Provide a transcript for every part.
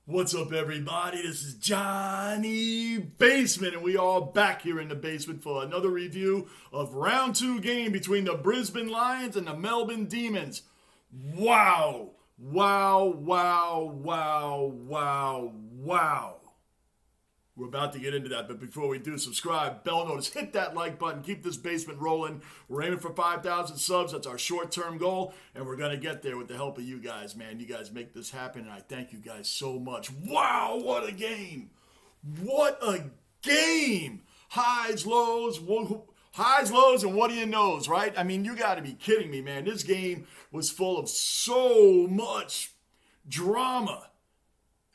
What's up, everybody? This is Johnny Basement, and we are back here in the basement for another review of round 2 game between the Brisbane Lions and the Melbourne Demons. Wow! Wow, wow, wow, wow, wow. We're about to get into that, but before we do, subscribe, bell notice, hit that like button, keep this basement rolling. We're aiming for 5,000 subs. That's our short-term goal, and we're going to get there with the help of you guys, man. You guys make this happen, and I thank you guys so much. Wow, what a game! What a game! Highs, lows, and what do you knows, right? I mean, you got to be kidding me, man. This game was full of so much drama.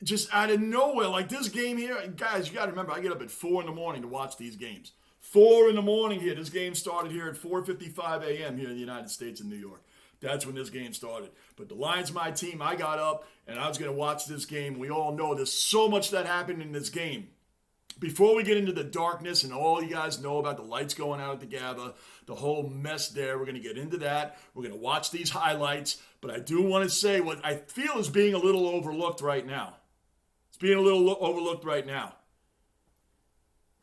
Just out of nowhere, like this game here, guys, you got to remember, I get up at 4 in the morning to watch these games. 4 in the morning here. This game started here at 4:55 a.m. here in the United States in New York. That's when this game started. But the Lions, my team, I got up and I was going to watch this game. We all know there's so much that happened in this game. Before we get into the darkness and all you guys know about the lights going out at the Gabba, the whole mess there, we're going to get into that. We're going to watch these highlights. But I do want to say what I feel is being a little overlooked right now. Being a little overlooked right now.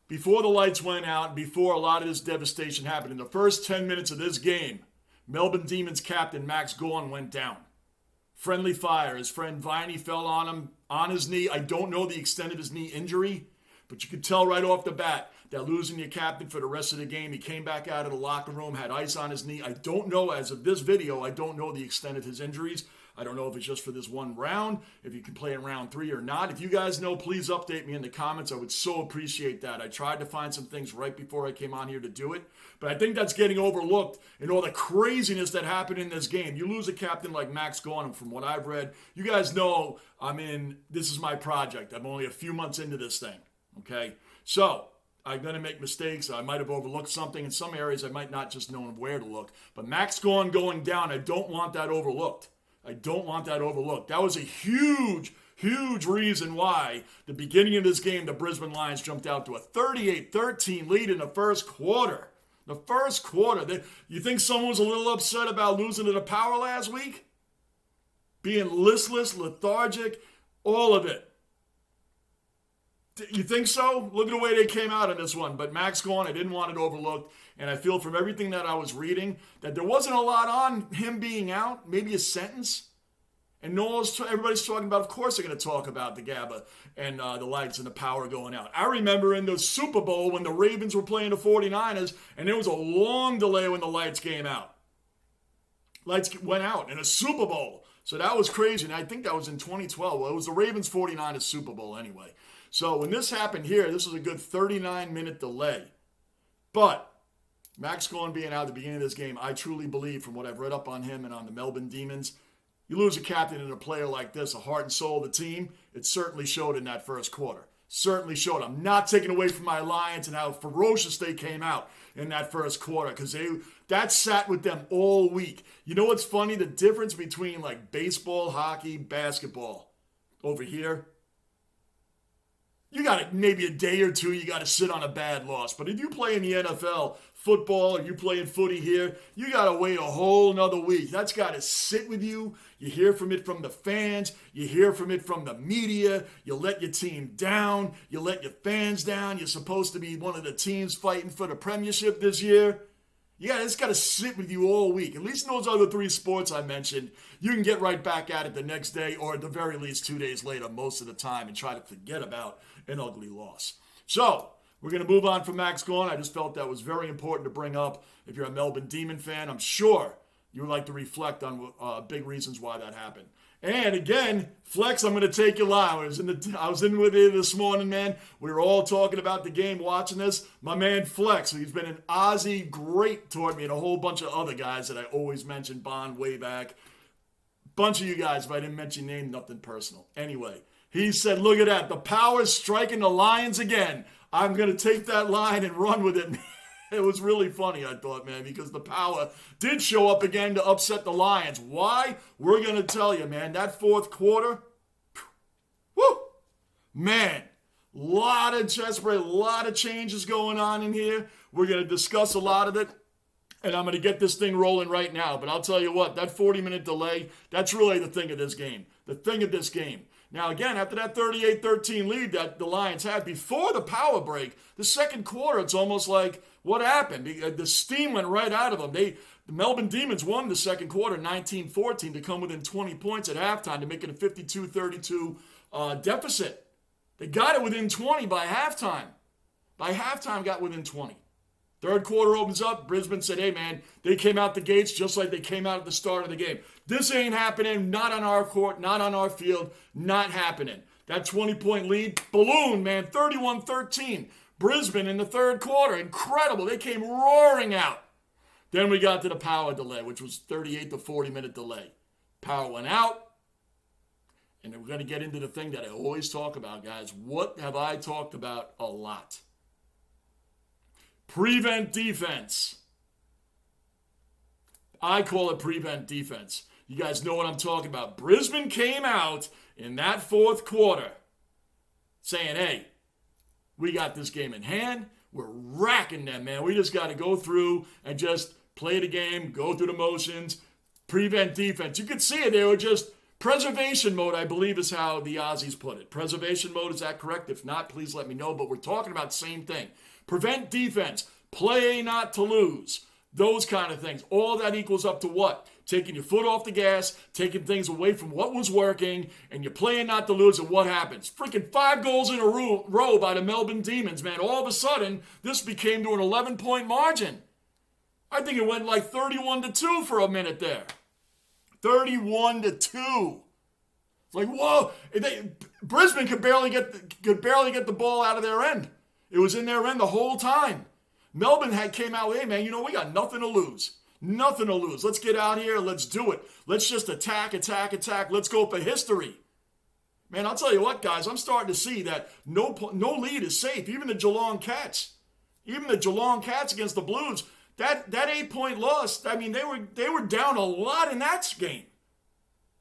Before the lights went out, before a lot of this devastation happened, in the first 10 minutes of this game, Melbourne Demons captain Max Gawn went down. Friendly fire. His friend Viney fell on him, on his knee. I don't know the extent of his knee injury, but you could tell right off the bat that losing your captain for the rest of the game, he came back out of the locker room, had ice on his knee. I don't know, as of this video, I don't know the extent of his injuries. I don't know if it's just for this one round, if you can play in round 3 or not. If you guys know, please update me in the comments. I would so appreciate that. I tried to find some things right before I came on here to do it, but I think that's getting overlooked in all the craziness that happened in this game. You lose a captain like Max Gawn, and from what I've read, you guys know, this is my project. I'm only a few months into this thing, okay? So, I'm going to make mistakes. I might have overlooked something. In some areas, I might not just know where to look. But Max Gawn going down, I don't want that overlooked. I don't want that overlooked. That was a huge, huge reason why the beginning of this game, the Brisbane Lions jumped out to a 38-13 lead in the first quarter. The first quarter. You think someone was a little upset about losing to the Power last week? Being listless, lethargic, all of it. You think so? Look at the way they came out in this one. But Max Gawn, I didn't want it overlooked. And I feel from everything that I was reading that there wasn't a lot on him being out. Maybe a sentence. And everybody's talking about, of course they're going to talk about the Gabba and the lights and the Power going out. I remember in the Super Bowl when the Ravens were playing the 49ers and there was a long delay when the lights came out. Lights went out in a Super Bowl. So that was crazy. And I think that was in 2012. Well, it was the Ravens 49ers Super Bowl anyway. So when this happened here, this was a good 39-minute delay. But Max Gawn being out at the beginning of this game, I truly believe from what I've read up on him and on the Melbourne Demons, you lose a captain and a player like this, a heart and soul of the team, it certainly showed in that first quarter. Certainly showed. I'm not taking away from my Lions and how ferocious they came out in that first quarter because that sat with them all week. You know what's funny? The difference between like baseball, hockey, basketball over here, you got maybe a day or two, you got to sit on a bad loss. But if you play in the NFL, football, or you play in footy here, you got to wait a whole nother week. That's got to sit with you. You hear from it from the fans. You hear from it from the media. You let your team down. You let your fans down. You're supposed to be one of the teams fighting for the premiership this year. Yeah, it's got to sit with you all week. At least in those other 3 sports I mentioned, you can get right back at it the next day or at the very least 2 days later most of the time and try to forget about an ugly loss. So, we're going to move on from Max Gawn. I just felt that was very important to bring up. If you're a Melbourne Demon fan, I'm sure you would like to reflect on big reasons why that happened. And again, Flex, I'm going to take your line. I was in with you this morning, man. We were all talking about the game, watching this. My man Flex, he's been an Aussie great toward me and a whole bunch of other guys that I always mention, Bond way back. Bunch of you guys, if I didn't mention your name, nothing personal. Anyway, he said, look at that. The Power's striking the Lions again. I'm going to take that line and run with it. It was really funny, I thought, man, because the Power did show up again to upset the Lions. Why? We're going to tell you, man. That fourth quarter, whoo, man, lot of chest play, a lot of changes going on in here. We're going to discuss a lot of it, and I'm going to get this thing rolling right now. But I'll tell you what, that 40-minute delay, that's really the thing of this game. The thing of this game. Now, again, after that 38-13 lead that the Lions had before the power break, the second quarter, it's almost like, what happened? The steam went right out of them. The Melbourne Demons won the second quarter 19-14 to come within 20 points at halftime to make it a 52-32 deficit. They got it within 20 by halftime. By halftime, got within 20. Third quarter opens up. Brisbane said, hey, man, they came out the gates just like they came out at the start of the game. This ain't happening. Not on our court. Not on our field. Not happening. That 20-point lead, balloon, man, 31-13. Brisbane in the third quarter. Incredible. They came roaring out. Then we got to the power delay, which was 38 to 40-minute delay. Power went out. And we're going to get into the thing that I always talk about, guys. What have I talked about a lot? Prevent defense. I call it prevent defense. You guys know what I'm talking about. Brisbane came out in that fourth quarter saying, hey, we got this game in hand. We're racking them, man. We just got to go through and just play the game, go through the motions, prevent defense. You could see it. They were just preservation mode, I believe is how the Aussies put it. Preservation mode, is that correct? If not, please let me know. But we're talking about the same thing. Prevent defense. Play not to lose. Those kind of things. All that equals up to what? Taking your foot off the gas, taking things away from what was working, and you're playing not to lose, and what happens? Freaking 5 goals in a row by the Melbourne Demons, man. All of a sudden, this became to an 11-point margin. I think it went like 31-2 for a minute there. 31-2. It's like, whoa. Brisbane could barely get the ball out of their end. It was in their end the whole time. Melbourne came out, hey, man, we got nothing to lose. Nothing to lose. Let's get out here. Let's do it. Let's just attack. Let's go for history. Man, I'll tell you what, guys. I'm starting to see that no lead is safe. Even the Geelong Cats. Against the Blues, that 8-point loss, I mean, they were down a lot in that game.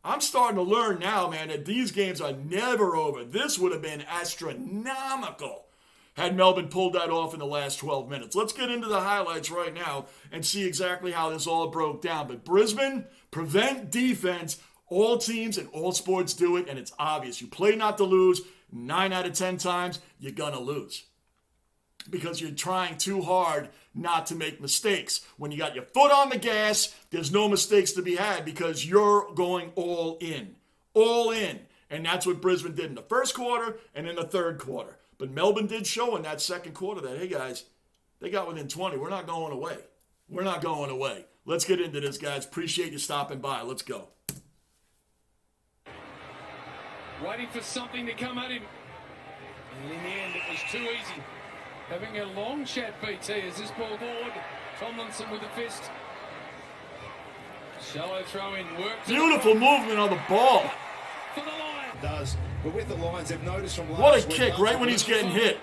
I'm starting to learn now, man, that these games are never over. This would have been astronomical had Melbourne pulled that off in the last 12 minutes. Let's get into the highlights right now and see exactly how this all broke down. But Brisbane, prevent defense. All teams and all sports do it, and it's obvious. You play not to lose. 9 out of 10 times, you're going to lose. Because you're trying too hard not to make mistakes. When you got your foot on the gas, there's no mistakes to be had because you're going all in. All in. And that's what Brisbane did in the first quarter and in the third quarter. But Melbourne did show in that second quarter that, hey, guys, they got within 20. We're not going away. We're not going away. Let's get into this, guys. Appreciate you stopping by. Let's go. Waiting for something to come at him. And in the end, it was too easy. Having a long chat, BT, as this ball forward. Tomlinson with the fist. Shallow throw in. Work. Beautiful movement on the ball. For the Lions. Does, but with the Lions, they've noticed from last what a week, kick right when he's getting hit.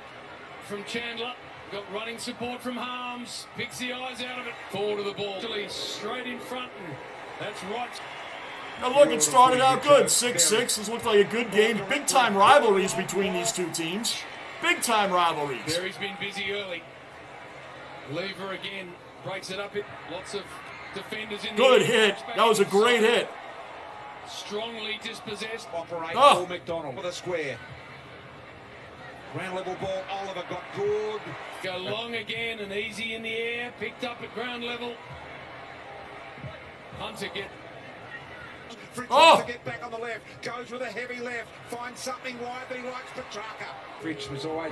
From Chandler. Got running support from Harms. Picks the eyes out of it. Forward to the ball. Straight in front. And that's right. Now look, it started out good. 6-6. This looked like a good game. Big-time rivalries between these two teams. Big-time rivalries. Berry's been busy early. Lever again. Breaks it up. Lots of defenders in good the hit. That was a great hit. Strongly dispossessed. Operate Oh. McDonald with a square. Ground level ball. Oliver got good. Go long again and easy in the air. Picked up at ground level. Hunter get. Fritz Oh. wants to get back on the left. Goes with a heavy left. Finds something wide that he likes. Petrarca. Fritz was always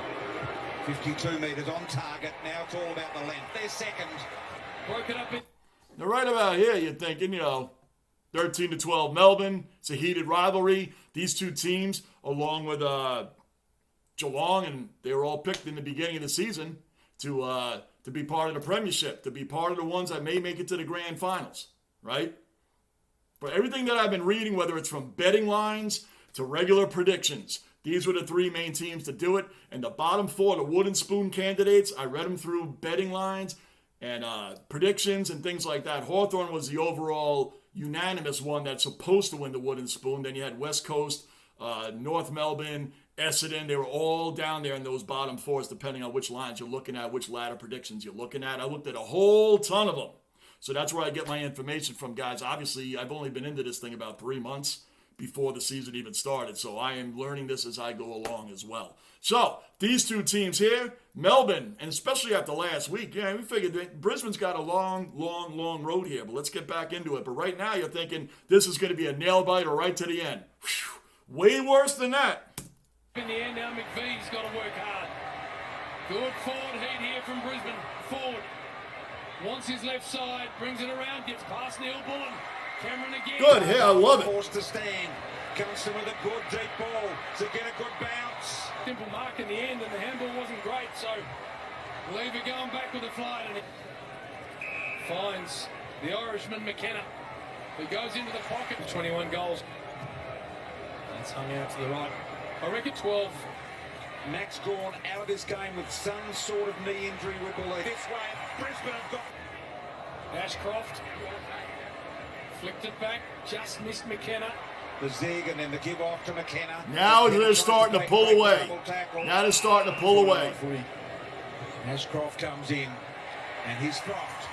52 metres on target. Now it's all about the length. They're second. Broke it up. Now right about here, you're thinking, 13-12 Melbourne. It's a heated rivalry. These two teams, along with Geelong, and they were all picked in the beginning of the season to be part of the premiership, to be part of the ones that may make it to the grand finals, right? But everything that I've been reading, whether it's from betting lines to regular predictions, these were the three main teams to do it. And the bottom four, the wooden spoon candidates, I read them through betting lines and predictions and things like that. Hawthorn was the overall unanimous one that's supposed to win the wooden spoon. Then you had West Coast, North Melbourne, Essendon. They were all down there in those bottom fours, depending on which lines you're looking at, which ladder predictions you're looking at. I looked at a whole ton of them. So that's where I get my information from, guys. Obviously, I've only been into this thing about 3 months. before the season even started. So I am learning this as I go along as well. So these two teams here, Melbourne, and especially after last week, yeah, we figured that Brisbane's got a long road here, but let's get back into it. But right now you're thinking this is going to be a nail-biter right to the end. Whew, way worse than that. In the end, now McVee's got to work hard. Good forward heat here from Brisbane. Forward. Wants his left side, brings it around, gets past Neil Bullen. Cameron again. Good, yeah, I love it. Forced to stand. Comes in with a good deep ball to get a good bounce. Simple mark in the end, and the handball wasn't great, so Lever going back with a flight, and it finds the Irishman McKenna, who goes into the pocket. 21 goals. That's hung out to the right. I reckon 12. Max Gawn out of this game with some sort of knee injury, we believe. This way, Brisbane have got Ashcroft flicked it back, just missed McKenna. the zig and then the give off to McKenna. Now they're starting to pull away. Now they're starting to pull away. Ashcroft comes in and he's frocked.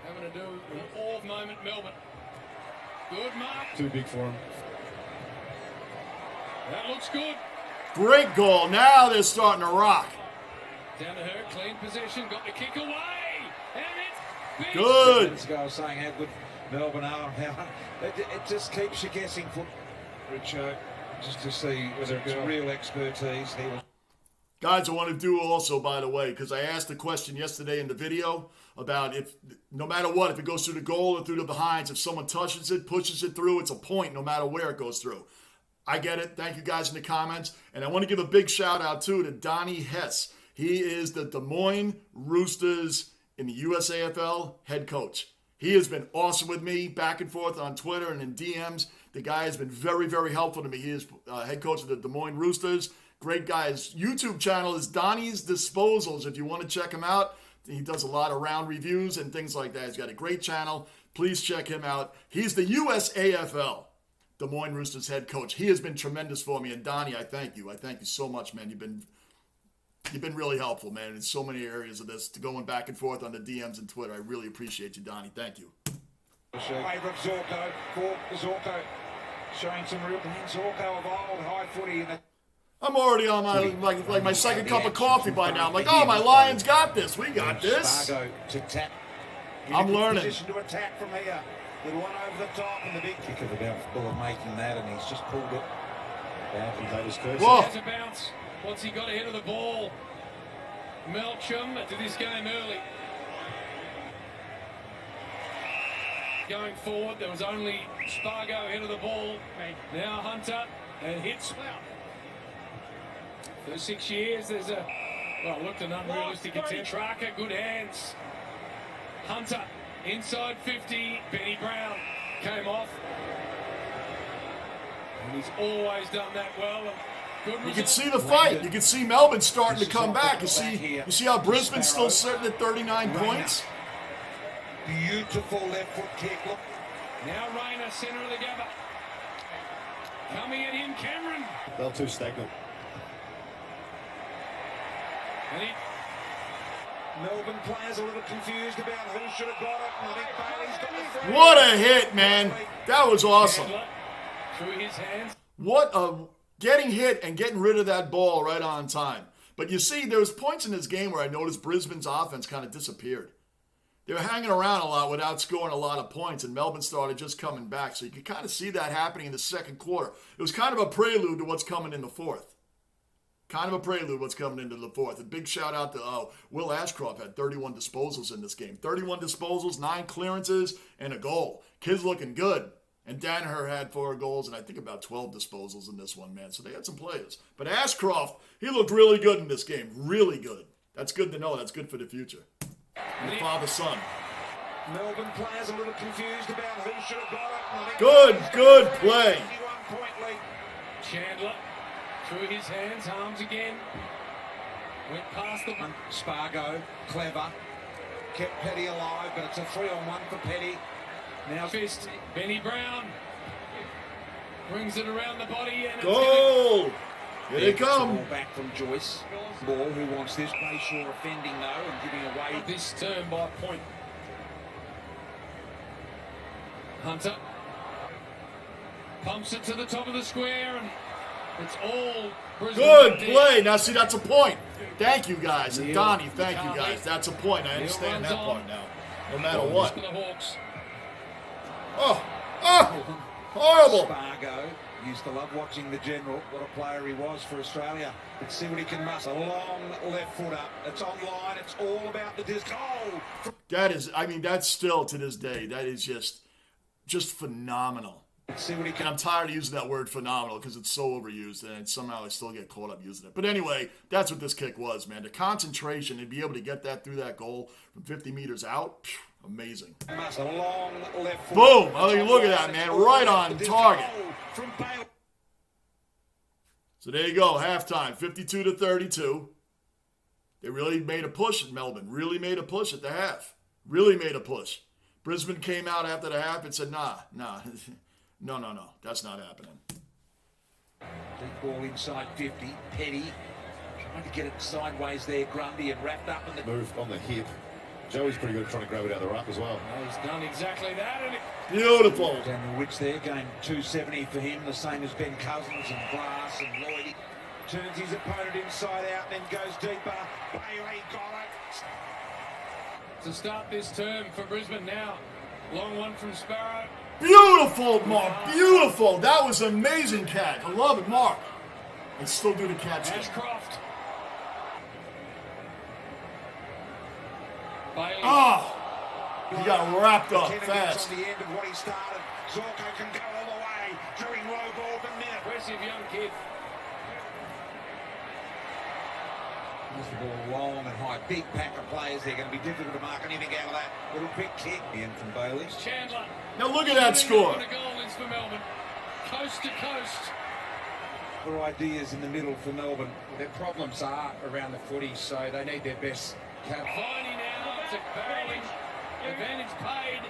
Having to do an off moment, Melbourne. Good mark. Too big for him. That looks good. Great goal. Now they're starting to rock. Down to her, clean possession, got the kick away, and it's big. Good. Minutes ago, I was saying how good Melbourne are. It just keeps you guessing. Rich, just to see whether it's real expertise. He was. Guys, I want to do also, by the way, because I asked the question yesterday in the video about if, no matter what, if it goes through the goal or through the behinds, if someone touches it, pushes it through, it's a point no matter where it goes through. I get it. Thank you guys in the comments. And I want to give a big shout out, too, to Donnie Hess. He is the Des Moines Roosters in the USAFL head coach. He has been awesome with me, back and forth on Twitter and in DMs. The guy has been very, very helpful to me. He is head coach of the Des Moines Roosters. Great guy. His YouTube channel is Donnie's Disposals. If you want to check him out, he does a lot of round reviews and things like that. He's got a great channel. Please check him out. He's the USAFL Des Moines Roosters head coach. He has been tremendous for me. And Donnie, I thank you. I thank you so much, man. You've been really helpful, man, in so many areas of this, going back and forth on the DMs and Twitter. I really appreciate you, Donnie. Thank you. Favourite Zorko for Zorko, showing some real Zorko of old high footy in the. I'm already on my second cup of coffee by now. I'm like, oh, my Lions got this. We got this. Spargo to tap. I'm learning. Position to attack from here. Little one over the top and the big kick of about Buller making that, and he's just pulled it. Badly played his curse. Whoa. There's a bounce. Once he got ahead of the ball, Melcham to this game early. Going forward, there was only Spargo ahead of the ball. Now Hunter and hits. For 6 years, there's a, well, looked an unrealistic attempt. Traka, good hands. Hunter, inside 50. Benny Brown came off. And he's always done that well. You can see the fight. You can see Melbourne starting to come back. You see how Brisbane's still sitting at 39 points? Beautiful left foot kick. Look. Now Rayner, centre of the Gabba. Coming at him, Cameron. They're too stagnant. And he, Melbourne players a little confused about who should have got it. I think Bailey's got the free. What a hit, man. That was awesome. Chandler, through his hands. What a getting hit and getting rid of that ball right on time. But you see, there was points in this game where I noticed Brisbane's offense kind of disappeared. They were hanging around a lot without scoring a lot of points, and Melbourne started just coming back. So you could kind of see that happening in the second quarter. It was kind of a prelude to what's coming in the fourth. Kind of a prelude what's coming into the fourth. A big shout out to Will Ashcroft had 31 disposals in this game. 31 disposals, 9 clearances, and a goal. Kid's looking good. And Danaher had 4 goals and I think about 12 disposals in this one, man. So they had some players. But Ashcroft, he looked really good in this game. Really good. That's good to know. That's good for the future. And the father-son. Melbourne players a little confused about who should have got it. Good play. 51-point lead. Chandler, through his hands, arms again. Went past the one. Spargo, clever. Kept Petty alive, but it's a 3-on-1 for Petty. Now Fist, Benny Brown. Brings it around the body and Goal! Here they come. Ball back from Joyce. Ball who wants this. Bayshore offending though and giving away. this turn by a point. Hunter. Pumps it to the top of the square, and it's all Brisbane. Good play. Now, see, that's a point. Thank you, guys. And Donnie, thank you, guys. That's a point. I understand that part now. No matter what. The Hawks. Oh, horrible. Spargo used to love watching the General. What a player he was for Australia. Let's see what he can muscle. A long left foot up. It's online. It's all about the disc. Oh! That is, I mean, that's still to this day, that is just phenomenal. Let's see what he And can. I'm tired of using that word phenomenal because it's so overused, and somehow I still get caught up using it. But anyway, that's what this kick was, man. The concentration and be able to get that through that goal from 50 meters out, phew, amazing. Muscle. A long left foot. Boom! It's I mean, online. look at that, It's man. all Right about on the disc. target. Oh, from Bailey. So there you go, halftime, 52-32. They really made a push at Melbourne. Really made a push at the half. Really made a push. Brisbane came out after the half and said, nah, no, that's not happening. Deep ball inside 50. Petty trying to get it sideways there. Grundy and wrapped up in the Move on the hip. Joey's pretty good at trying to grab it out of the ruck as well. He's done exactly that. And Beautiful. Daniel Wicks there, game 270 for him, the same as Ben Cousins and Glass and Lloyd. Turns his opponent inside out and then goes deeper. Bailey got it. to start this term for Brisbane now. Long one from Sparrow. Beautiful, Mark. Beautiful. That was an amazing catch. I love it, Mark. And still do the catch. Ashcroft. Bailey. Ah! He got wrapped up 10 fast. on the end of what he started. Zorko can go all the way during low ball to minute. Impressive young kid. Moves the ball long and high. Big pack of players. They're going to be difficult to mark anything out of that. Little quick kick. In from Bailey. Chandler. Now look at that score. A goal is for Melbourne. Coast to coast. Other ideas in the middle for Melbourne. Their problems are around the footy, so they need their best. Viney now to barreling. Advantage paid.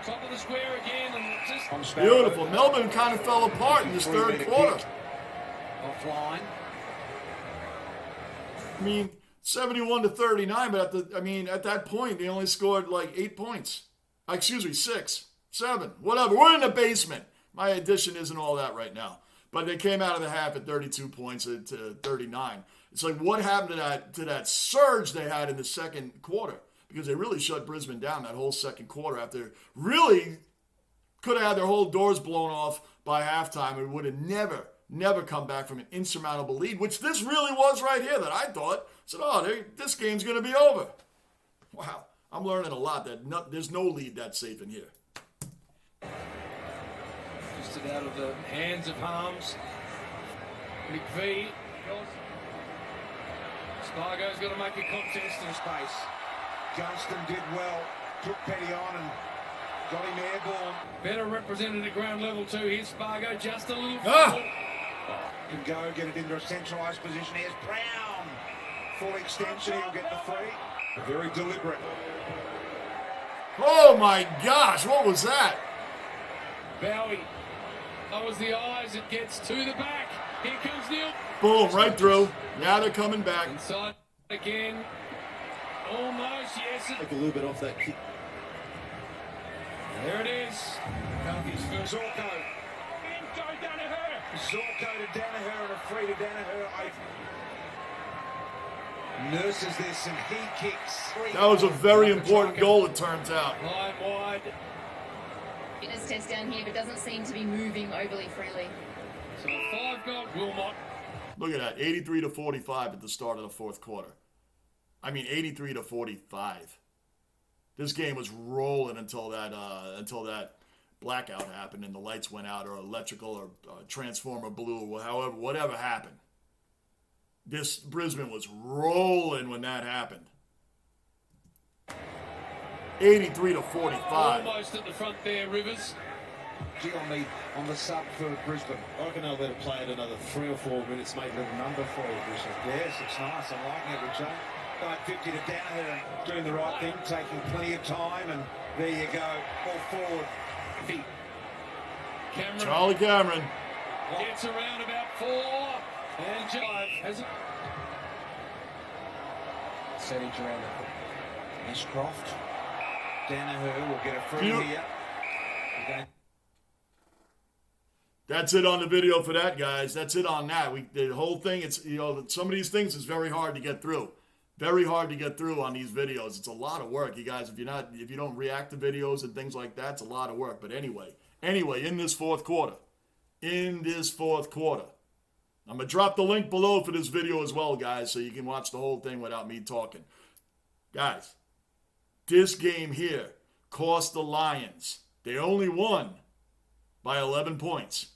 Top of the square again. And just Beautiful. Melbourne kind of fell apart in this third quarter. Offline. I mean, 71-39, but at that point, they only scored like 8 points. Excuse me, 6, 7, whatever. We're in the basement. My addition isn't all that right now. But they came out of the half at 32 points to 39. It's like, what happened to that surge they had in the second quarter? Because they really shut Brisbane down that whole second quarter after really could have had their whole doors blown off by halftime and would have never come back from an insurmountable lead, which this really was right here that I thought, said, this game's going to be over. Wow, I'm learning a lot that there's no lead that safe in here. just out of the hands of Harms. McVee. Spargo's got to make a contest in space. Johnston did well. Took Petty on and got him airborne. Better represented at ground level too. Here's Spargo, just a little. Can go, get it into a centralised position. Here's Brown. Full extension, he'll get the free. Very deliberate. Oh my gosh, what was that? Bowie. That was the eyes. It gets to the back. Here comes Neil. Boom, right through. Now they're coming back. Inside again. Almost, yes. Take a little bit off that kick. There it is. Carthy's first. Zorko. Zorko to Danaher and a free to Danaher. Nurses this and he kicks. That was a very important goal, it turns out. Line wide. Fitness test down here, but doesn't seem to be moving overly freely. So a 5-goal Wilmot. Look at that, 83-45 at the start of the fourth quarter. 83-45. This game was rolling until that blackout happened and the lights went out, or electrical or transformer blew, or whatever happened. This Brisbane was rolling when that happened. 83-45. Almost at the front there, Rivers. G on the sub for Brisbane. I reckon they'll let it play it another 3 or 4 minutes, make a little number for you, Brisbane. Yes, it's nice. I'm liking it, Richard. 9:50 to Danaher, doing the right thing, taking plenty of time, and there you go. All forward. Feet. Cameron Charlie Cameron. gets around about 4. And 5 has it. Percentage around the Ashcroft. Danaher will get a free Beau- here. That's it on the video for that, guys. That's it on that. The whole thing, it's, some of these things is very hard to get through. Very hard to get through on these videos. It's a lot of work, you guys. If you don't react to videos and things like that, it's a lot of work. But anyway, in this fourth quarter, I'm going to drop the link below for this video as well, guys, so you can watch the whole thing without me talking. Guys, this game here cost the Lions. They only won by 11 points.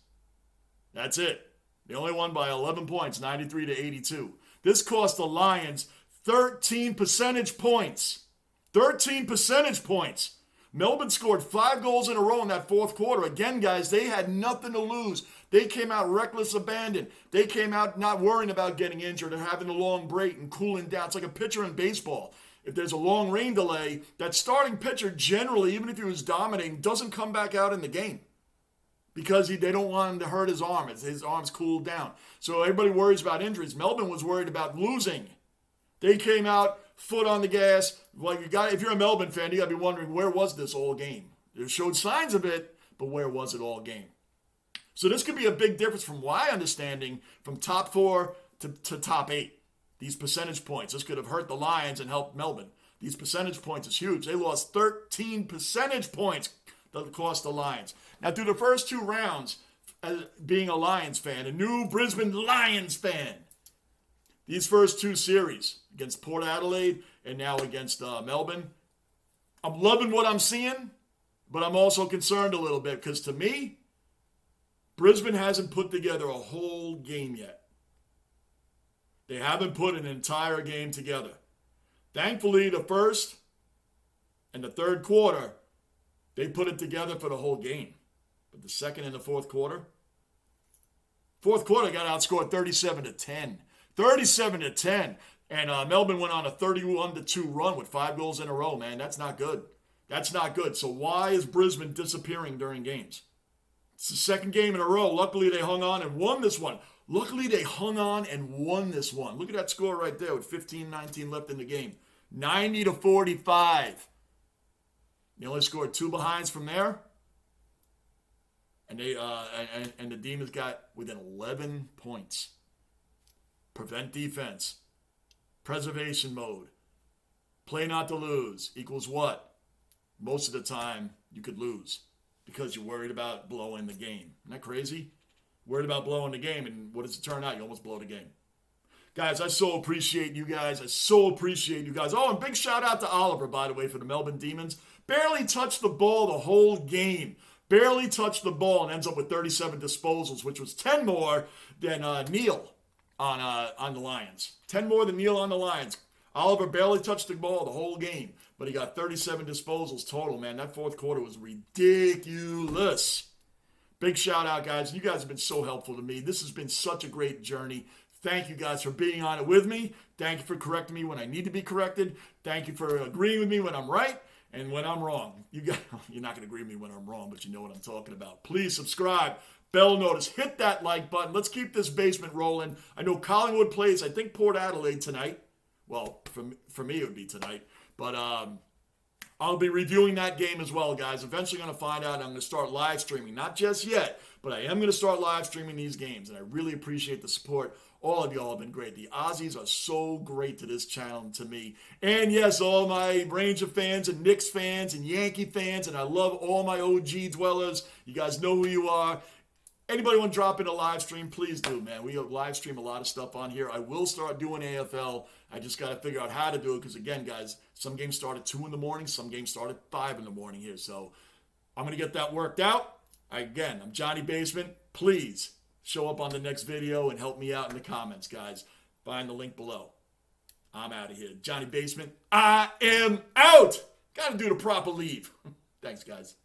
That's it. They only won by 11 points, 93-82. This cost the Lions 13 percentage points. 13 percentage points. Melbourne scored 5 goals in a row in that fourth quarter. Again, guys, they had nothing to lose. They came out reckless abandon. They came out not worrying about getting injured or having a long break and cooling down. It's like a pitcher in baseball. If there's a long rain delay, that starting pitcher generally, even if he was dominating, doesn't come back out in the game because they don't want him to hurt his arm. His arm's cooled down. So everybody worries about injuries. Melbourne was worried about losing. They came out, foot on the gas. Like if you're a Melbourne fan, you got to be wondering, where was this all game? They showed signs of it, but where was it all game? So this could be a big difference from my understanding from top 4 to top 8. These percentage points. This could have hurt the Lions and helped Melbourne. These percentage points is huge. They lost 13 percentage points that cost the Lions. Now, through the first 2 rounds, as being a Lions fan, a new Brisbane Lions fan, these first 2 series against Port Adelaide and now against Melbourne, I'm loving what I'm seeing, but I'm also concerned a little bit because to me, Brisbane hasn't put together a whole game yet. They haven't put an entire game together. Thankfully, the first and the third quarter, they put it together for the whole game. But the second and the fourth quarter got outscored 37-10. 37-10. And Melbourne went on a 31-2 run with 5 goals in a row, man. That's not good. That's not good. So why is Brisbane disappearing during games? It's the second game in a row. Luckily, they hung on and won this one. Look at that score right there with 15-19 left in the game. 90-45. They only scored 2 behinds from there. And the Demons got within 11 points. Prevent defense. Preservation mode. Play not to lose equals what? Most of the time, you could lose because you're worried about blowing the game. Isn't that crazy? Worried about blowing the game, and what does it turn out? You almost blow the game. Guys, I so appreciate you guys. Oh, and big shout out to Oliver, by the way, for the Melbourne Demons. Barely touched the ball the whole game. Barely touched the ball and ends up with 37 disposals, which was 10 more than Neil on the Lions. 10 more than Neil on the Lions. Oliver barely touched the ball the whole game, but he got 37 disposals total, man. That fourth quarter was ridiculous. Big shout out, guys. You guys have been so helpful to me. This has been such a great journey. Thank you guys for being on it with me. Thank you for correcting me when I need to be corrected. Thank you for agreeing with me when I'm right and when I'm wrong. You're not going to agree with me when I'm wrong, but you know what I'm talking about. Please subscribe, bell notice, hit that like button. Let's keep this basement rolling. I know Collingwood plays, I think, Port Adelaide tonight. Well, for me, it would be tonight. But I'll be reviewing that game as well, guys. Eventually going to find out. I'm going to start live streaming. Not just yet, but I am going to start live streaming these games. And I really appreciate the support. All of y'all have been great. The Aussies are so great to this channel and to me. And yes, all my Ranger fans and Knicks fans and Yankee fans. And I love all my OG dwellers. You guys know who you are. Anybody want to drop in a live stream, please do, man. We live stream a lot of stuff on here. I will start doing AFL. I just got to figure out how to do it because, again, guys, some games start at 2 in the morning. Some games start at 5 in the morning here. So I'm going to get that worked out. Again, I'm Johnny Basement. Please show up on the next video and help me out in the comments, guys. Find the link below. I'm out of here. Johnny Basement, I am out. Got to do the proper leave. Thanks, guys.